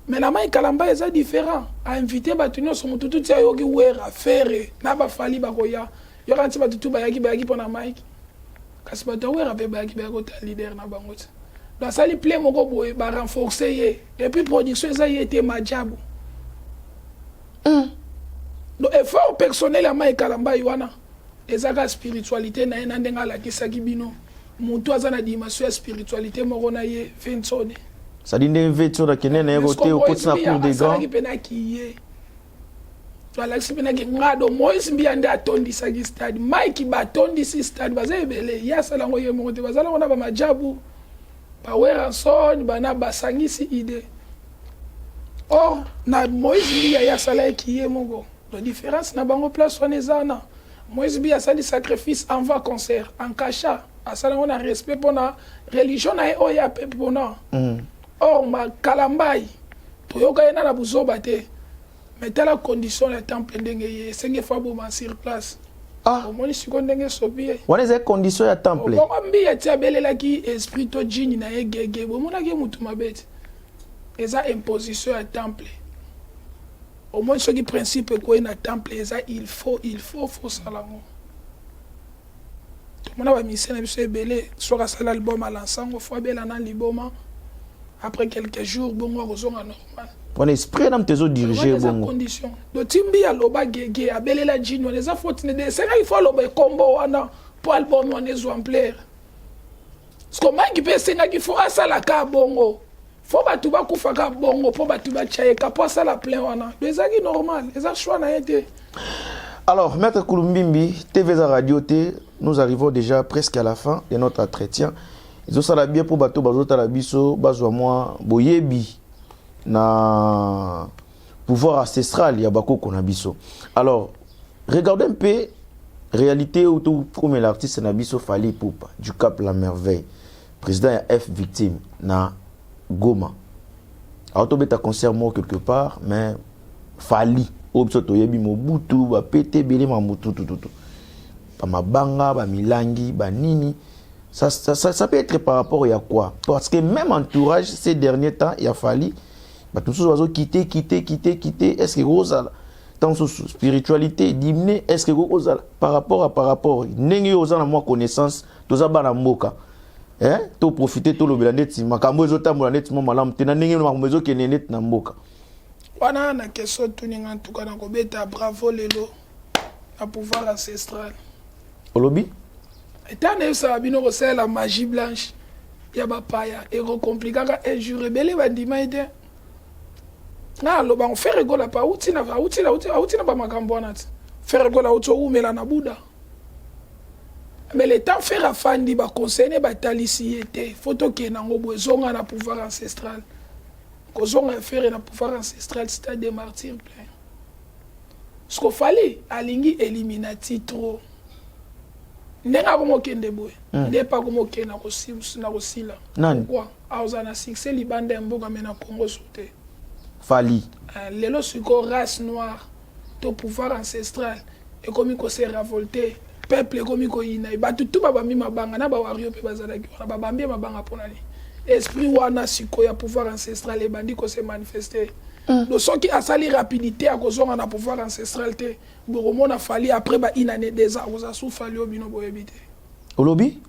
mais na Mike Kalamba est différent a invité batunyo so mututu tia yoki wera faire na ba fali ba koya yo kanti batutu ba yaki pona Mike kasi ba wera be ba yaki ba ko ta leader na bango donc ça li plaît moko boye ba renforcer ye et puis production ça y était majabu donc effort personnel à Mike Kalamba wana ezaka spiritualité na ena ndenga la kisaki bino muntu azana dimension ya spiritualité moko na ye vensone ça dit ndenge veto na kenene yego te okotsina pour des grands qui pena ki ye Voilà, c'est bien que ngado Moïse Mbiande atondisa ki stade, Mike batondisi stade baza ebele, ya sala ngoye monte bazala ngona ba majabu. Ba Weranson bana basangisi idée. Or na Moïse Mbiande ya sala ki ye mongo. La différence na bango place on ezana. Moïse Mbiande sali sacrifice en va concert, en cacha, asala ngona respect pona religion na o ya peuple pona. Or ma kalambai toyoka yana na buzoba te. Mais telle la condition le temple ndenge c'est que faut bon sur place. Ah, au moins si qu'on ndenge sobie. On est condition ya temple. Bon mbi ya tiabele la ki esprit to jini na yegege bo mona ke mutu mabete. Eza imposition ya temple. Au moins ce qui principe ko na temple eza il faut salamo. Tout mona ba misena biso ebele so ka sala album à l'ensemble faut bela na liboma. Après quelques jours bon ozonga normal. On esprit nam tezo diriger bongo. Condition. Do timbi ya loba gege abelela jini on les a faute de c'est il faut loba combo wana pour album on est ampleur. Ce qu'on m'a qui peut c'est qu'il faut asala ka bongo. Faut ba tuba kufa ka bongo pour ba tuba chaye ka pour ça la plein wana. Les a normal, les a choix na été. Alors, Maître Kulumbimbi, TV Radio T, nous arrivons déjà presque à la fin de notre entretien. Ils ont ça bien pour bateau bazo talabiso bazo moi boyebi na pouvoir ancestral ya bako konabiso. Alors, regardez un peu réalité où tout comme l'artiste nabiso Fally Ipupa du Cap La Merveille, président ya F victime na Goma. Alors to beta concert mort quelque part mais Fally obso to yebi mobutu ba pété belé mamutu tout. Ba mabanga ba milangi ba nini. Ça peut être par rapport à quoi? Parce que même entourage, ces derniers temps, il a fallu tout ce oiseau quitter. Est-ce que vous dans sa spiritualité diminuer? Est-ce que vous par rapport n'ayez aux moi connaissance, tous à Banamboka, hein? Tout profiter tout le belanet, makambo zota molanet mon malam, tenanenge no makambo ke nenet na mboka. Wana na question tuninga en tout cas na kobeta bravo lelo à pouvoir ancestral. Olobi? Étant donné que c'est la magie blanche, il y a paya et compliqué un jour rebelle va dire mais na lo ba on fait rigola pa uti na ba makambo na faire rigola uti ou mela na buda. Mais le temps faire afandi ba conseiller ba talisi était photo ke na ngobo zonga na pouvoir ancestral. Ko zonga faire na pouvoir ancestral stade des martyrs plein. Ce qu'il fallait alingi eliminati trop. Nenga komo kende boy nde pa komo kena ko sila pourquoi auzana succès libanda mboka mena Congo sauté Fally lelo siko race noire to pouvoir ancestral et comme ko se révolter peuple comme ko ina ba tout ba mi mabanga na ba wario pe bazala ki ba bambi mabanga ponani esprit wana siko ya pouvoir ancestral et bandi ko se manifester donc ce qui a sali rapidité à cause on a pouvoir ancestral te boromon a fallu après ba une année des ans aux a souffalé au bino boyebité Olobi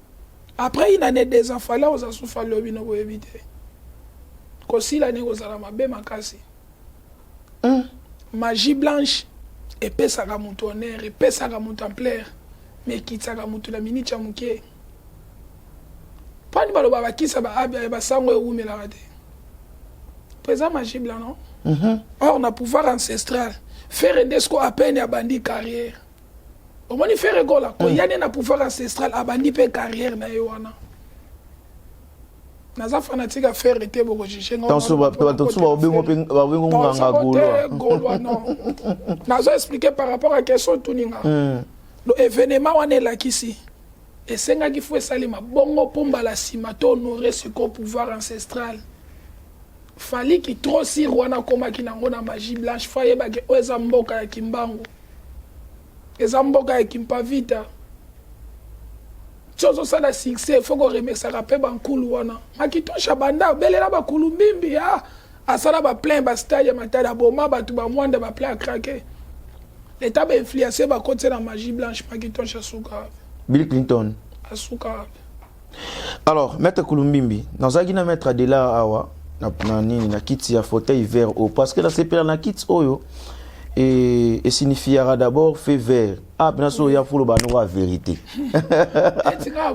après une année des ans fallait aux a souffalé au bino boyebité ko si l'année aux a la mabe makasi magie blanche et pesa ka mutu honneur et pesa ka mutu ampleur mais kitsa ka mutu la minute ya muke pani balo ba kisa ba abia ba sango e umela rate pesa magie blanche non. Or, on a pouvoir ancestral. Faire des ce qu'on appelle à bandit carrière. Au moins, il fait rigoler. Quand il y a un pouvoir ancestral, à bandit peut carrière. Naza fanatique à faire été beaucoup juger. Naza expliqué par rapport à la question tuninga. L'événement on est là ici. Et c'est là qu'il faut salima bongo pomba la simato honorer ce pouvoir ancestral. Fallait qu'il trop si rwana koma kinango na magie blanche faye ba ke eza mboka ya kimbangu eza mboka ya kimpavita tsozo sala succès faut qu'on remercie rapé bankulu wana makitosha banda belela bakulu mbimbi ya asala ba plein ba stade matala boma batu ba mwanda ba plein craquer l'état ba influencer ba côté na magie blanche makitosha suka Bill Clinton asuka. Alors maître Kulumbimbi nazaki na maître de la awa na kiti ya fauteuil vert haut parce que là c'est na kiti oyo et signifiera d'abord fait vert bien sûr ya fulo ba no vérité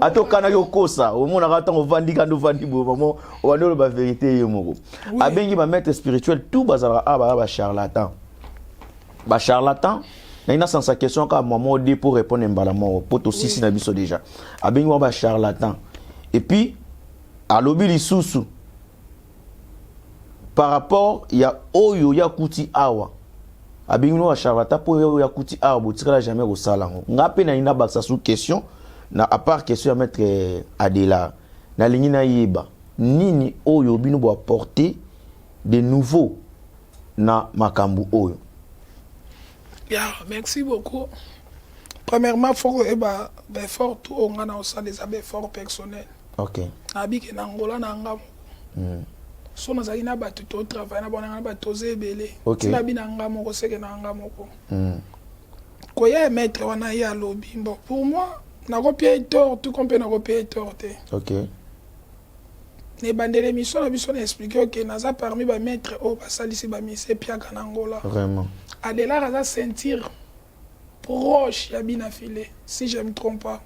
atokana yo kosa au mona rata on vandi quand on vandi bo maman on va ba vérité yo moko abengi ba maître spirituel tout bazara ba charlatan ba charlatan na ina sans sa question ka maman de pour répondre mbalamoko poto sisi na biso déjà abengi wa ba charlatan et puis à lobi lisusu par rapport ya oyo ya kuti awa abengi wa charlatan po oyo ya kuti awa botikala jamais ko salango ngape na ina baksa sous question na à part question ya maître Adela na lingi na yeba nini oyo bino bo apporter de nouveau na makambu oyo. Yeah, merci beaucoup. Premièrement, faut effort tout on a aussi des efforts personnels. OK. Abike na ngola na ngam. So na zaina ba tout travail na bona ba toze belé. Tina bi na ngam ko seke na ngam ko. Ko ya mettre wana ya lobby. Bon, pour moi, na copier tort tout compé na copier tort. OK. Ne bandele mission na biso na expliquer que naza parmi ba maître au basalisi ba mise piaka na ngola. Vraiment. Adela raza sentir proche ya bina filé si je me trompe pas.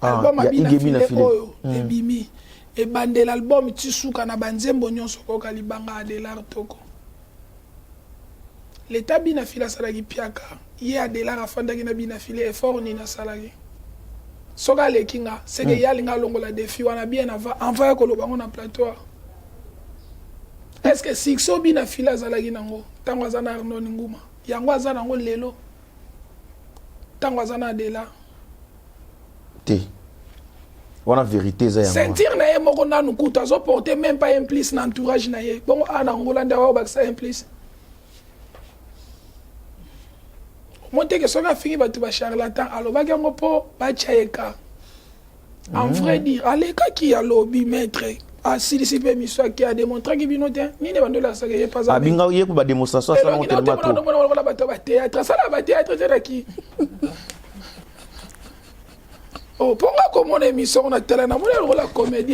Album a bina filé oyo ebimi e bandel album tisuka na banzembo nyonso ko kalibanga Adela toko. L'état bina filé salagi piaka ye Adela rafanda ki na bina filé effort ni na salagi. Soka le kinga c'est que ya linga longola défi wana bien avant envoyer ko lobango na plateau. Est-ce que si so bina filé salagi nango tango azana Arnaud Nguma yango azana ngo lelo tango azana Adela te wana vérité za yango sentir na ye moko nanu kuta zo porter même pas implice na entourage na ye bon ana ngola ndawa baksa implice monte que soka fingi batu ba charlatan aloba yango po ba chaeka en vrai dire aleka ki alobi maître ah si si pe miso qui a démontré que binote ni ne bandola ça que pas abinga ye ko ba démonstration ça on tellement trop non ba théâtre ça la théâtre c'est qui oh ponga comme on émission on a télé na mon la comédie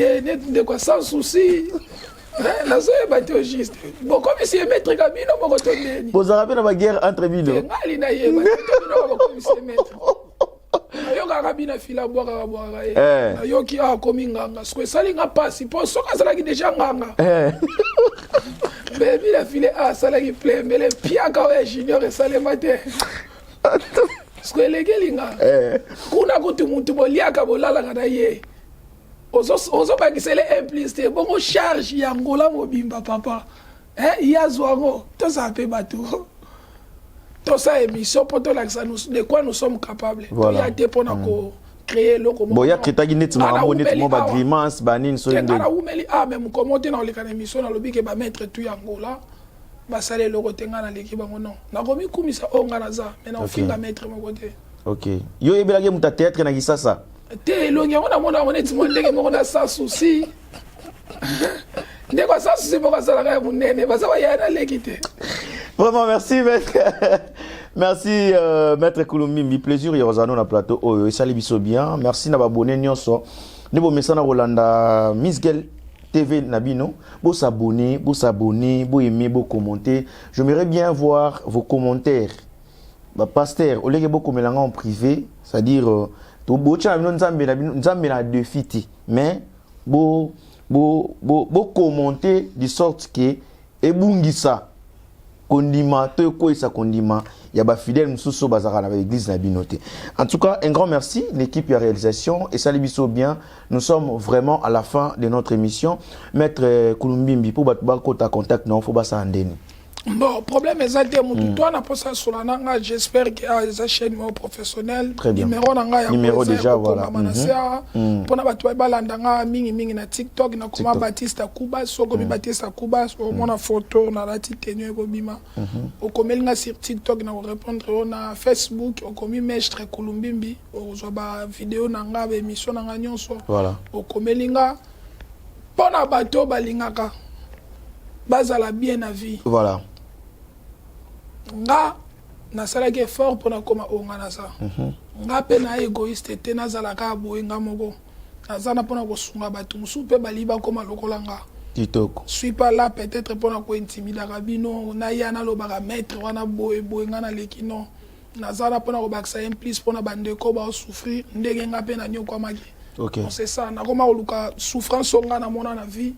de quoi sans souci la so ba te juste bon comme si maître Kabino moko to ndeni vous avez na guerre entre bino ngali na ye ba to comme si maître yo ka bina fila boka yo ki a komi nganga sko sali nga pasi po soka sala ki déjà nganga baby la file a sala ki plembele pia ka we junior e sale mate sko legeli nga kuna kutu muntu bolia ka bolala kana ye ozo ba ki sele implicité bongo charge ya ngola mobimba papa yazwango to sa pe batu. Tout ça émission pour tout de quoi nous sommes capables. Voilà. Il y a des pour créer le comment. Bon, il y a qui net ma grimace banin so inde. Kana umeli même commenter dans les émissions dans le bi que ba mettre tout yangola. Ba sale le côté ngana l'équipe bango non. Na komi kumisa ongana za. Maintenant on finga mettre mon côté. OK. Yo ebelage muta théâtre na kisasa. Te longi on mona on est monde que mon sans souci. Ndeko sans souci pour ça la munene ba ça ya na l'équipe. Vraiment, merci, maître. Merci, maître Kouloumimbi. Plaisir, il y a un plateau. Oh, salut, biso bien. Merci, n'a pas abonné, nyonso. Nebo messana Rolanda, Miss Girl TV, Nabino. Vous s'abonner, vous aimer, vous commenter. J'aimerais bien voir vos commentaires. Pasteur, au lieu que beaucoup mélanger en privé, c'est-à-dire, tout beau tchan, nous sommes na défi, mais, vous commenter de sorte que, et bungisa. Kondima, te ko isa kondima, ya ba fidèle mususu bazara na l'église na binoté. En tout cas, un grand merci l'équipe de réalisation et salut biso bien. Nous sommes vraiment à la fin de notre émission. Maître Kouloumimbi pour batba kota contact non faut ba sa ndeni. Bon, problème est que toi na posa sur la j'espère qu'il y a des chaînes professionnelles. Très bien. Numéro déjà voilà. Pour na batwa balandanga mingi na TikTok na kuma Batista Kuba soko bi Batista Kuba au mona photo na la tenue ko bima. Au komelinga sur TikTok na répondre na Facebook au komi Maître Kouloumimbi au zo ba vidéo na nga émission na nga nyonso. Voilà. Au komelinga pona bato balingaka bazala bien na vie. Voilà. Nga nasalaki effort pour na koma onga na sa nga pe na égoïste te nazalaka boye nga moko nazana pona kosunga bato musu pe baliba koma lokola nga kitoko suis pas là peut-être pona ko intimider kabino na yana lobaka maître wana boye nga na leki non nazana pona ko baksa implice pona bandeko ba souffrir ndenge nga pe na nyoko maki. OK. C'est ça na koma oluka souffrance onga na mona na vie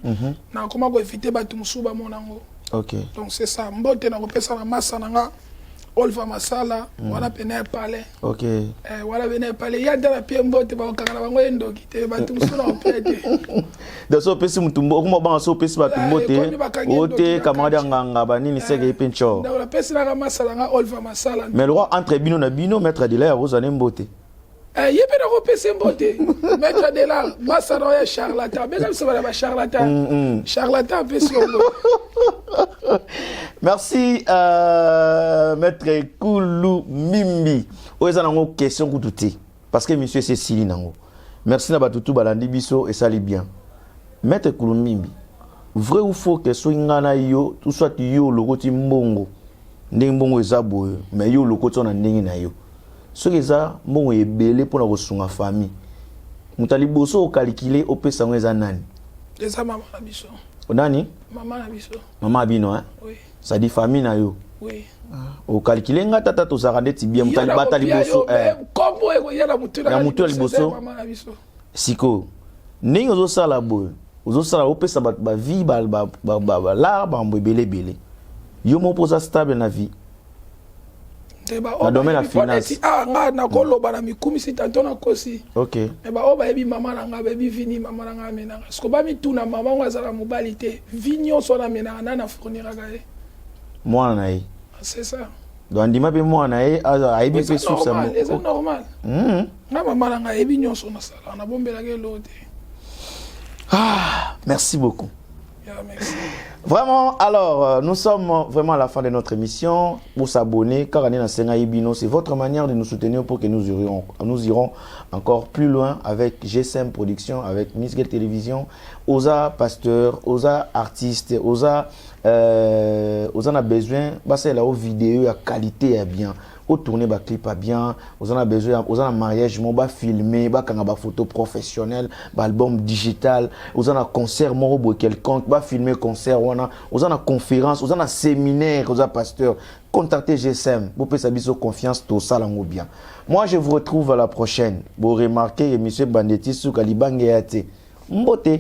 na koma ko éviter bato musu ba monango. OK. Donc c'est ça. Mbote na kopesa na massa nanga Olva Masala, wana pene palais. OK. Wana pene palais. Ya dans la pied mbote ba okakala bango endoki te batu musuna opete. De so pesi mutumbo kuma banga so pesi batumbo te. Ote camarade nganga banini sege pencho. Donc la pesi na Masala nga Olva Masala. Mais le roi entre bino na bino maître de l'air vous allez mbote. Yebe na ko pesi mbote. Maître de l'air Masala ya charlatan. Beka so ba charlatan. Charlatan pesi mbote. Merci maître Koulou Mimbi. Oza nango question kututi parce que monsieur c'est Sili nango. Merci na batutu balandi biso et sali bien. Maître Koulou Mimbi. Vrai ou faux que so ngana yo tout soit yo lokoti mbongo. Ndenge mbongo eza boye mais yo lokoti na ndenge na yo. So eza mbongo ebele pona kosunga famille. Mutali boso o calculer opesa ngo eza nani? Eza mama na biso. Nani? Mama na biso. Mama bino hein? Oui. Ça dit famille na yo. Oui. Au calculer nga tata to sarande tibia mutali batali boso kombo eko yala mutula ya mutula liboso mama na biso. Siko. Ningo zo sala boy. Ozo sala opesa ba vie ba la ba mbebele bele. Yo mo posa stable na vie. Na domaine la finance. Nga na koloba na mikumi si tanto na kosi. OK. Ba oba ebi mama na nga bebi vini mama na nga menanga. Sko ba mi tuna mama nga zala mobali te. Vinyo so na menanga na fournira ga e. Mwana na ye. C'est ça. Donc andima pe mwana na ye aibi pe source mo. C'est normal. Na mama na nga ebi nyonso na sala na bombela ke lote. Ah, merci beaucoup. Merci. Vraiment, alors, nous sommes vraiment à la fin de notre émission. Pour s'abonner, Karane Nasenga Ibino, c'est votre manière de nous soutenir pour que nous irons encore plus loin avec GSM Production, avec Miss Girl Télévision, Oza Pasteur, Oza Artiste, Oza a besoin, c'est la vidéo à qualité à bien. Au tourner ba clip pas bien, on a besoin, on a mariage, on va filmer, ba kanga ba photo professionnelle, ba album digital, on a concert morobo quelconque, ba filmer concert, on a conférence, on a séminaire, on a pasteur. Contactez GSM, vous pouvez s'habiller confiance tout ça lango bien. Moi je vous retrouve à la prochaine. Vous remarquez monsieur Bandetti sous Kalibangeate. Mbote.